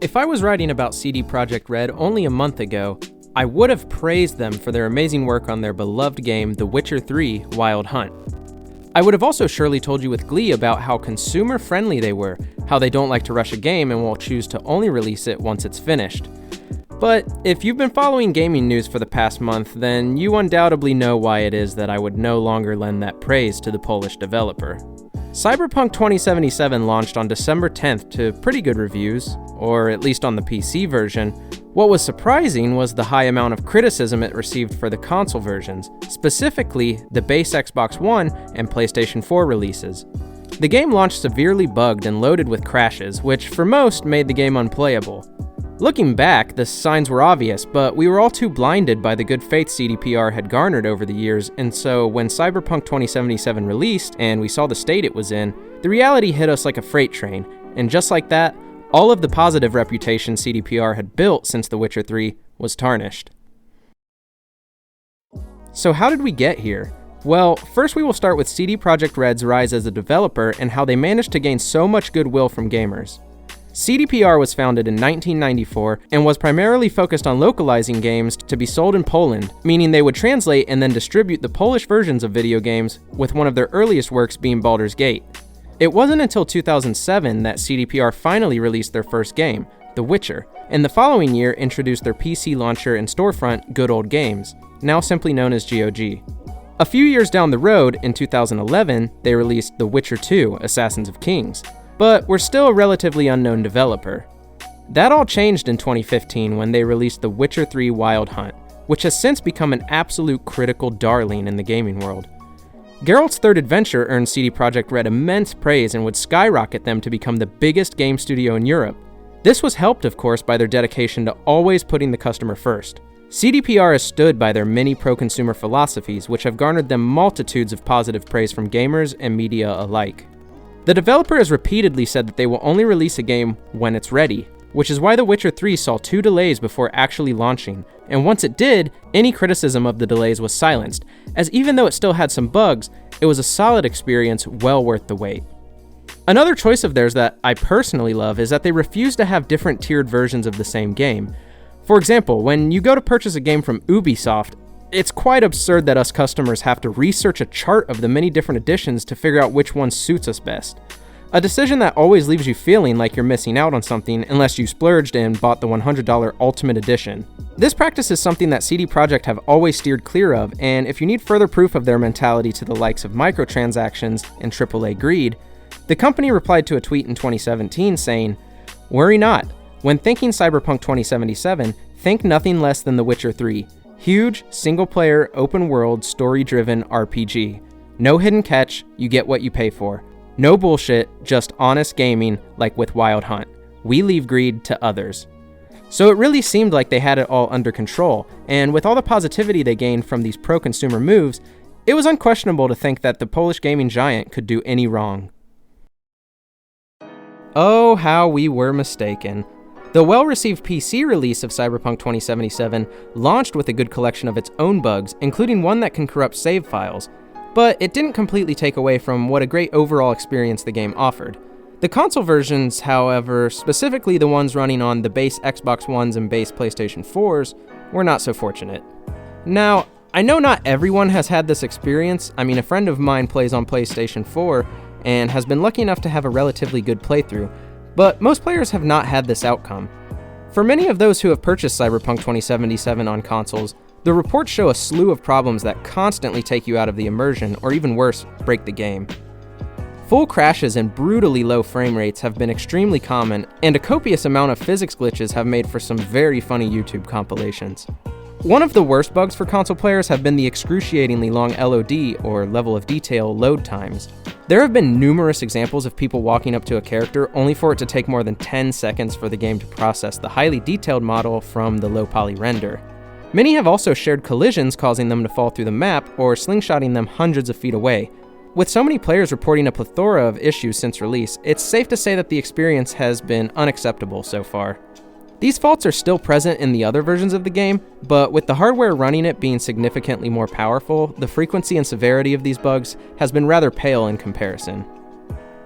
If I was writing about CD Projekt RED only a month ago, I would have praised them for their amazing work on their beloved game, The Witcher 3: Wild Hunt. I would have also surely told you with glee about how consumer-friendly they were, how they don't like to rush a game and will choose to only release it once it's finished. But if you've been following gaming news for the past month, then you undoubtedly know why it is that I would no longer lend that praise to the Polish developer. Cyberpunk 2077 launched on December 10th to pretty good reviews, or at least on the PC version. What was surprising was the high amount of criticism it received for the console versions, specifically the base Xbox One and PlayStation 4 releases. The game launched severely bugged and loaded with crashes, which for most made the game unplayable. Looking back, the signs were obvious, but we were all too blinded by the good faith CDPR had garnered over the years, and so when Cyberpunk 2077 released and we saw the state it was in, the reality hit us like a freight train, and just like that, all of the positive reputation CDPR had built since The Witcher 3 was tarnished. So how did we get here? Well, first we will start with CD Projekt RED's rise as a developer and how they managed to gain so much goodwill from gamers. CDPR was founded in 1994 and was primarily focused on localizing games to be sold in Poland, meaning they would translate and then distribute the Polish versions of video games, with one of their earliest works being Baldur's Gate. It wasn't until 2007 that CDPR finally released their first game, The Witcher, and the following year introduced their PC launcher and storefront, Good Old Games, now simply known as GOG. A few years down the road, in 2011, they released The Witcher 2: Assassins of Kings, but were still a relatively unknown developer. That all changed in 2015 when they released The Witcher 3: Wild Hunt, which has since become an absolute critical darling in the gaming world. Geralt's third adventure earned CD Projekt RED immense praise and would skyrocket them to become the biggest game studio in Europe. This was helped, of course, by their dedication to always putting the customer first. CDPR has stood by their many pro-consumer philosophies, which have garnered them multitudes of positive praise from gamers and media alike. The developer has repeatedly said that they will only release a game when it's ready, which is why The Witcher 3 saw 2 delays before actually launching, and once it did, any criticism of the delays was silenced, as even though it still had some bugs, it was a solid experience well worth the wait. Another choice of theirs that I personally love is that they refuse to have different tiered versions of the same game. For example, when you go to purchase a game from Ubisoft, it's quite absurd that us customers have to research a chart of the many different editions to figure out which one suits us best. A decision that always leaves you feeling like you're missing out on something unless you splurged and bought the $100 Ultimate Edition. This practice is something that CD Projekt have always steered clear of, and if you need further proof of their mentality to the likes of microtransactions and AAA greed, the company replied to a tweet in 2017 saying, "Worry not. When thinking Cyberpunk 2077, think nothing less than The Witcher 3. Huge, single-player, open-world, story-driven RPG. No hidden catch, you get what you pay for. No bullshit, just honest gaming like with Wild Hunt. We leave greed to others." So it really seemed like they had it all under control, and with all the positivity they gained from these pro-consumer moves, it was unquestionable to think that the Polish gaming giant could do any wrong. Oh, how we were mistaken. The well-received PC release of Cyberpunk 2077 launched with a good collection of its own bugs, including one that can corrupt save files, but it didn't completely take away from what a great overall experience the game offered. The console versions, however, specifically the ones running on the base Xbox Ones and base PlayStation 4s, were not so fortunate. Now, I know not everyone has had this experience. I mean, a friend of mine plays on PlayStation 4 and has been lucky enough to have a relatively good playthrough, but most players have not had this outcome. For many of those who have purchased Cyberpunk 2077 on consoles, the reports show a slew of problems that constantly take you out of the immersion, or even worse, break the game. Full crashes and brutally low frame rates have been extremely common, and a copious amount of physics glitches have made for some very funny YouTube compilations. One of the worst bugs for console players have been the excruciatingly long LOD, or level of detail, load times. There have been numerous examples of people walking up to a character only for it to take more than 10 seconds for the game to process the highly detailed model from the low poly render. Many have also shared collisions causing them to fall through the map or slingshotting them hundreds of feet away. With so many players reporting a plethora of issues since release, it's safe to say that the experience has been unacceptable so far. These faults are still present in the other versions of the game, but with the hardware running it being significantly more powerful, the frequency and severity of these bugs has been rather pale in comparison.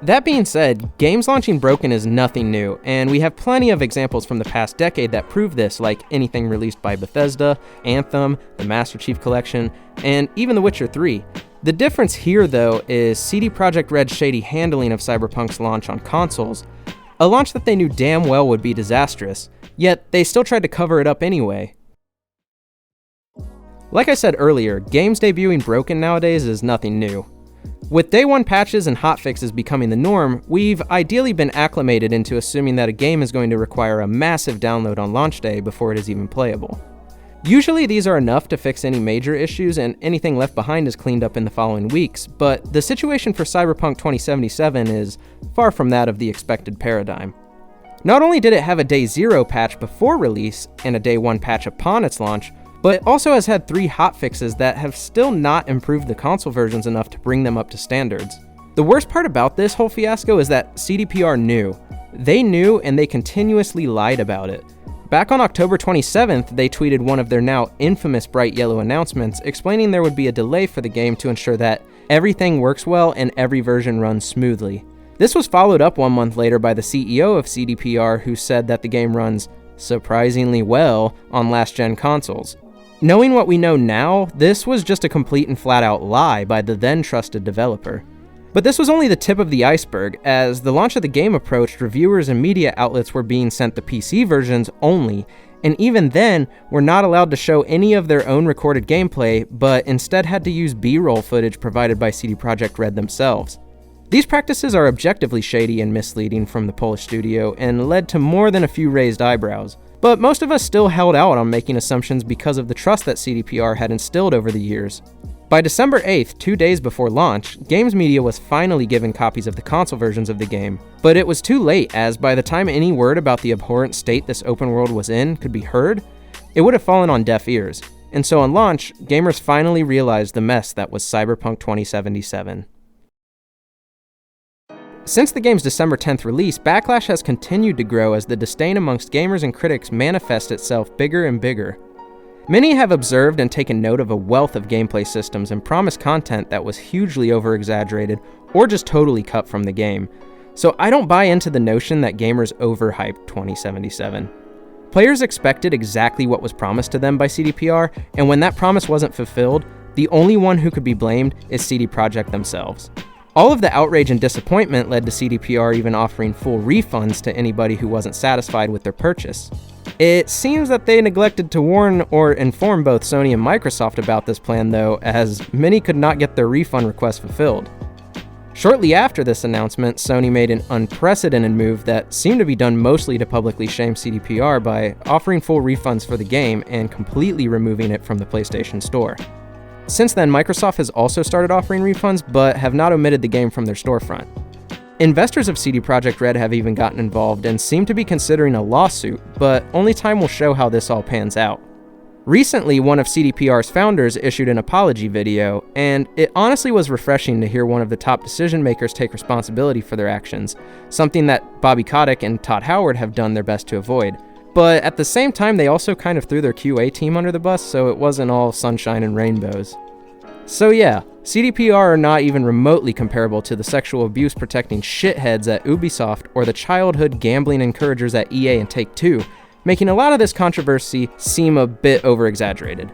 That being said, games launching broken is nothing new, and we have plenty of examples from the past decade that prove this, like anything released by Bethesda, Anthem, the Master Chief Collection, and even The Witcher 3. The difference here, though, is CD Projekt Red's shady handling of Cyberpunk's launch on consoles, a launch that they knew damn well would be disastrous, yet they still tried to cover it up anyway. Like I said earlier, games debuting broken nowadays is nothing new. With day one patches and hotfixes becoming the norm, we've ideally been acclimated into assuming that a game is going to require a massive download on launch day before it is even playable. Usually these are enough to fix any major issues, and anything left behind is cleaned up in the following weeks, but the situation for Cyberpunk 2077 is far from that of the expected paradigm. Not only did it have a day 0 patch before release and a day 1 patch upon its launch, but it also has had 3 hotfixes that have still not improved the console versions enough to bring them up to standards. The worst part about this whole fiasco is that CDPR knew. They knew, and they continuously lied about it. Back on October 27th, they tweeted one of their now infamous bright yellow announcements explaining there would be a delay for the game to ensure that everything works well and every version runs smoothly. This was followed up 1 month later by the CEO of CDPR, who said that the game runs surprisingly well on last-gen consoles. Knowing what we know now, this was just a complete and flat-out lie by the then trusted developer. But this was only the tip of the iceberg. As the launch of the game approached, reviewers and media outlets were being sent the PC versions only, and even then were not allowed to show any of their own recorded gameplay, but instead had to use B-roll footage provided by CD Projekt Red themselves. These practices are objectively shady and misleading from the Polish studio, and led to more than a few raised eyebrows. But most of us still held out on making assumptions because of the trust that CDPR had instilled over the years. By December 8th, 2 days before launch, games media was finally given copies of the console versions of the game, but it was too late, as by the time any word about the abhorrent state this open world was in could be heard, it would have fallen on deaf ears. And so on launch, gamers finally realized the mess that was Cyberpunk 2077. Since the game's December 10th release, backlash has continued to grow as the disdain amongst gamers and critics manifests itself bigger and bigger. Many have observed and taken note of a wealth of gameplay systems and promised content that was hugely over-exaggerated or just totally cut from the game. So I don't buy into the notion that gamers overhyped 2077. Players expected exactly what was promised to them by CDPR, and when that promise wasn't fulfilled, the only one who could be blamed is CD Projekt themselves. All of the outrage and disappointment led to CDPR even offering full refunds to anybody who wasn't satisfied with their purchase. It seems that they neglected to warn or inform both Sony and Microsoft about this plan though, as many could not get their refund requests fulfilled. Shortly after this announcement, Sony made an unprecedented move that seemed to be done mostly to publicly shame CDPR by offering full refunds for the game and completely removing it from the PlayStation Store. Since then, Microsoft has also started offering refunds, but have not omitted the game from their storefront. Investors of CD Projekt Red have even gotten involved and seem to be considering a lawsuit, but only time will show how this all pans out. Recently, one of CDPR's founders issued an apology video, and it honestly was refreshing to hear one of the top decision makers take responsibility for their actions, something that Bobby Kotick and Todd Howard have done their best to avoid. But at the same time, they also kind of threw their QA team under the bus, so it wasn't all sunshine and rainbows. So yeah, CDPR are not even remotely comparable to the sexual abuse protecting shitheads at Ubisoft or the childhood gambling encouragers at EA and Take-Two, making a lot of this controversy seem a bit over-exaggerated.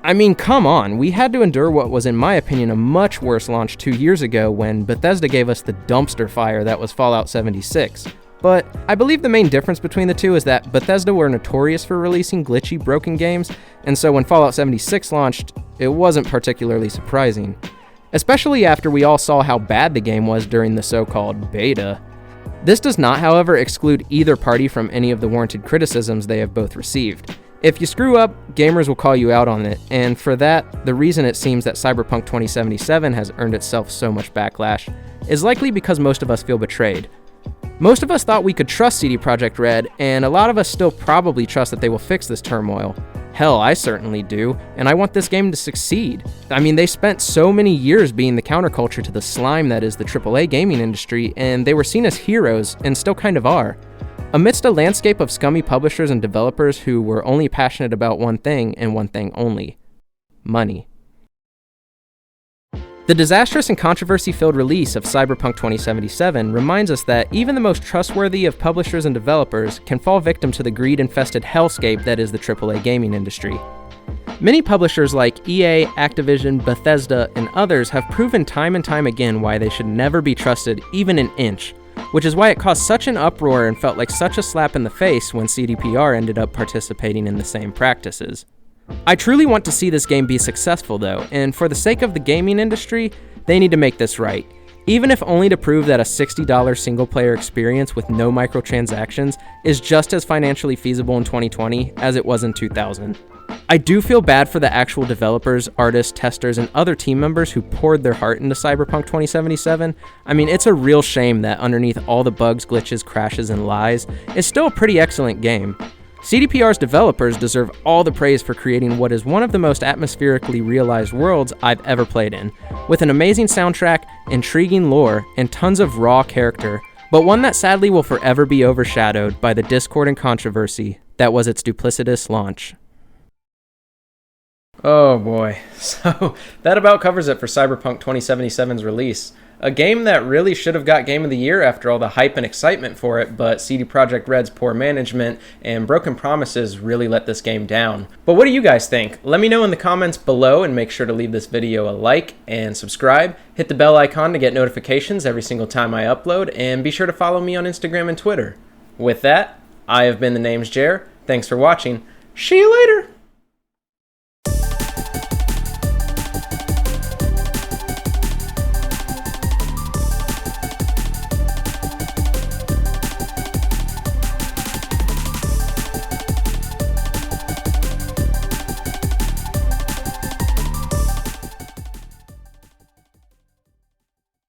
I mean, come on, we had to endure what was in my opinion a much worse launch 2 years ago when Bethesda gave us the dumpster fire that was Fallout 76. But I believe the main difference between the two is that Bethesda were notorious for releasing glitchy, broken games, and so when Fallout 76 launched, it wasn't particularly surprising. Especially after we all saw how bad the game was during the so-called beta. This does not, however, exclude either party from any of the warranted criticisms they have both received. If you screw up, gamers will call you out on it, and for that, the reason it seems that Cyberpunk 2077 has earned itself so much backlash is likely because most of us feel betrayed. Most of us thought we could trust CD Projekt Red, and a lot of us still probably trust that they will fix this turmoil. Hell, I certainly do, and I want this game to succeed. I mean, they spent so many years being the counterculture to the slime that is the AAA gaming industry, and they were seen as heroes, and still kind of are. Amidst a landscape of scummy publishers and developers who were only passionate about one thing and one thing only: money. The disastrous and controversy-filled release of Cyberpunk 2077 reminds us that even the most trustworthy of publishers and developers can fall victim to the greed-infested hellscape that is the AAA gaming industry. Many publishers like EA, Activision, Bethesda, and others have proven time and time again why they should never be trusted even an inch, which is why it caused such an uproar and felt like such a slap in the face when CDPR ended up participating in the same practices. I truly want to see this game be successful though, and for the sake of the gaming industry, they need to make this right. Even if only to prove that a $60 single-player experience with no microtransactions is just as financially feasible in 2020 as it was in 2000. I do feel bad for the actual developers, artists, testers, and other team members who poured their heart into Cyberpunk 2077. I mean, it's a real shame that underneath all the bugs, glitches, crashes, and lies, it's still a pretty excellent game. CDPR's developers deserve all the praise for creating what is one of the most atmospherically realized worlds I've ever played in, with an amazing soundtrack, intriguing lore, and tons of raw character, but one that sadly will forever be overshadowed by the discord and controversy that was its duplicitous launch. Oh boy, so that about covers it for Cyberpunk 2077's release. A game that really should have got Game of the Year after all the hype and excitement for it, but CD Projekt Red's poor management and broken promises really let this game down. But what do you guys think? Let me know in the comments below, and make sure to leave this video a like and subscribe. Hit the bell icon to get notifications every single time I upload, and be sure to follow me on Instagram and Twitter. With that, I have been TheNamesJER. Thanks for watching. See you later!